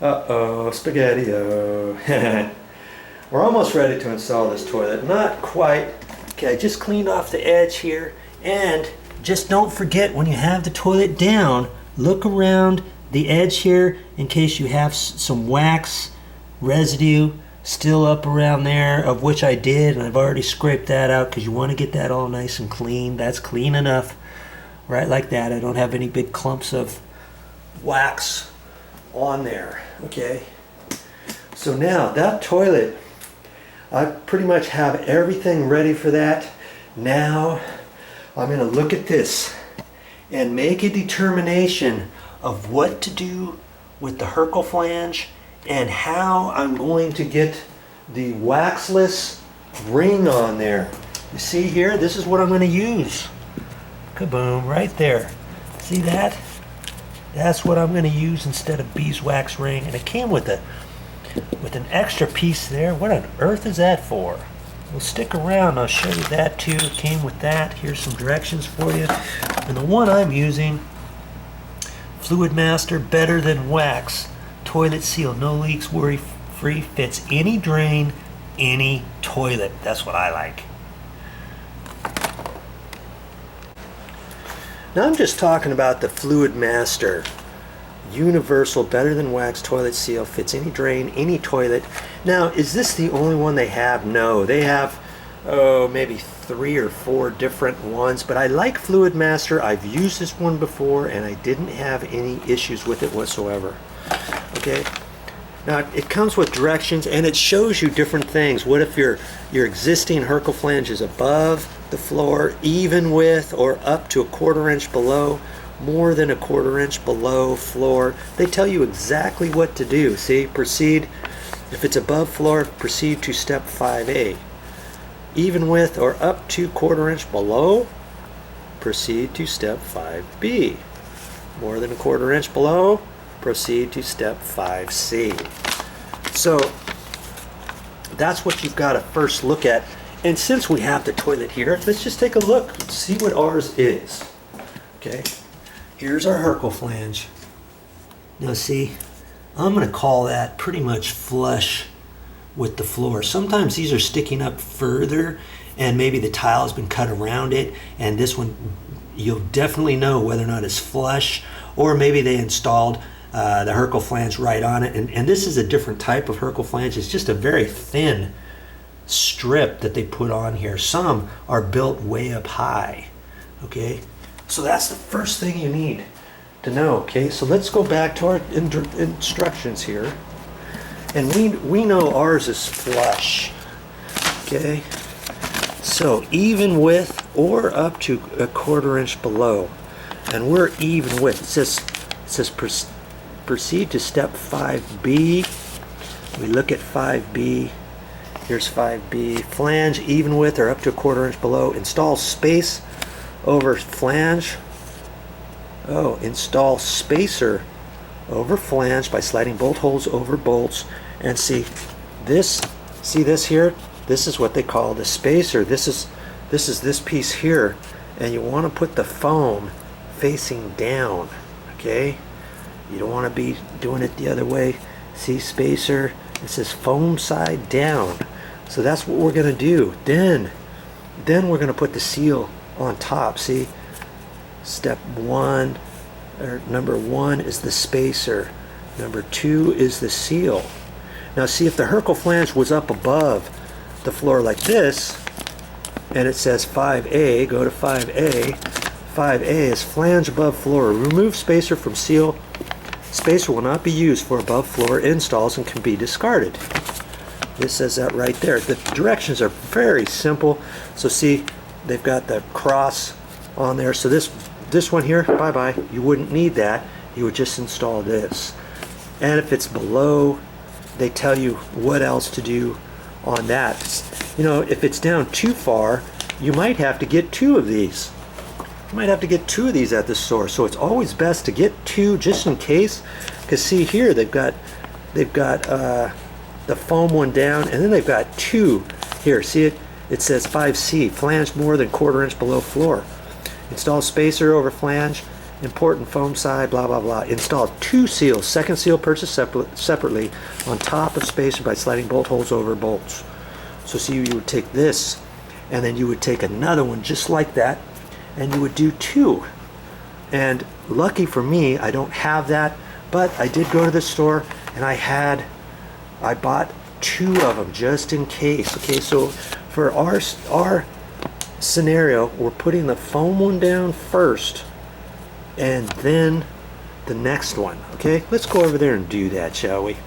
Uh-oh, spaghetti-o. We're almost ready to install this toilet. Not quite. Okay, I just cleaned off the edge here. And just don't forget, when you have the toilet down, look around the edge here in case you have some wax residue still up around there, of which I did, and I've already scraped that out because you want to get that all nice and clean. That's clean enough, right like that. I don't have any big clumps of wax on there. Okay, so now that toilet, I pretty much have everything ready for that. Now I'm going to look at this and make a determination of what to do with the Hercle flange and how I'm going to get the waxless ring on there. You see here, this is what I'm going to use. Kaboom, right there. See that? That's what I'm going to use instead of beeswax ring. And it came with an extra piece there. What on earth is that for? Well, stick around, I'll show you that too. It came with that. Here's some directions for you. And the one I'm using, Fluid Master Better Than Wax Toilet Seal, no leaks, worry free, fits any drain, any toilet. That's what I like. Now I'm just talking about the Fluid Master Universal Better Than Wax Toilet Seal, fits any drain, any toilet. Now, is this the only one they have? No, they have maybe 3 or 4 different ones, but I like Fluid Master. I've used this one before and I didn't have any issues with it whatsoever. Okay, now it comes with directions and it shows you different things. What if your existing Hercle flange is above the floor, even with, or up to 1/4 inch below, more than 1/4 inch below floor? They tell you exactly what to do. See, proceed, if it's above floor, proceed to step 5A. Even with or up to 1/4 inch below, proceed to step 5B. More than 1/4 inch below, proceed to step 5C. So that's what you've got to first look at. And since we have the toilet here, let's just take a look, see what ours is. Okay, here's our Hercle flange. Now see, I'm going to call that pretty much flush with the floor. Sometimes these are sticking up further and maybe the tile has been cut around it, and this one you'll definitely know whether or not it's flush, or maybe they installed the Hercle flange right on it. And this is a different type of Hercle flange. It's just a very thin strip that they put on here. Some are built way up high. Okay, so that's the first thing you need to know. Okay, so let's go back to our instructions here, and we know ours is flush. Okay, so even with or up to 1/4 inch below, and we're even with. It says proceed to step 5B. We look at 5B. Here's 5B. Flange even with or up to 1/4 inch below. Install space over flange. Oh, install spacer over flange by sliding bolt holes over bolts. And see this here? This is what they call the spacer. This is this piece here, and you want to put the foam facing down. Okay, you don't want to be doing it the other way. See, spacer, it says foam side down. So that's what we're going to do. Then we're going to put the seal on top. See, step 1, or number 1 is the spacer, number 2 is the seal. Now see, if the Hercle flange was up above the floor like this, and it says 5A, go to 5A. 5A is flange above floor. Remove spacer from seal. Spacer will not be used for above floor installs and can be discarded. This says that right there. The directions are very simple. So see, they've got the cross on there. So this one here, bye-bye, you wouldn't need that. You would just install this. And if it's below, they tell you what else to do on that. You know, if it's down too far, you might have to get 2 of these. You might have to get 2 of these at the store. So it's always best to get 2 just in case. Because see here, they've got the foam one down, and then they've got 2 here. See it? It says 5C, flange more than 1/4 inch below floor. Install spacer over flange important foam side, blah, blah, blah. Install 2 seals, second seal purchased separately on top of spacer by sliding bolt holes over bolts. So see, you would take this, and then you would take another one just like that, and you would do 2. And lucky for me, I don't have that, but I did go to the store, and I bought 2 of them just in case. Okay, so for our scenario, we're putting the foam one down first, and then the next one. Okay, let's go over there and do that, shall we?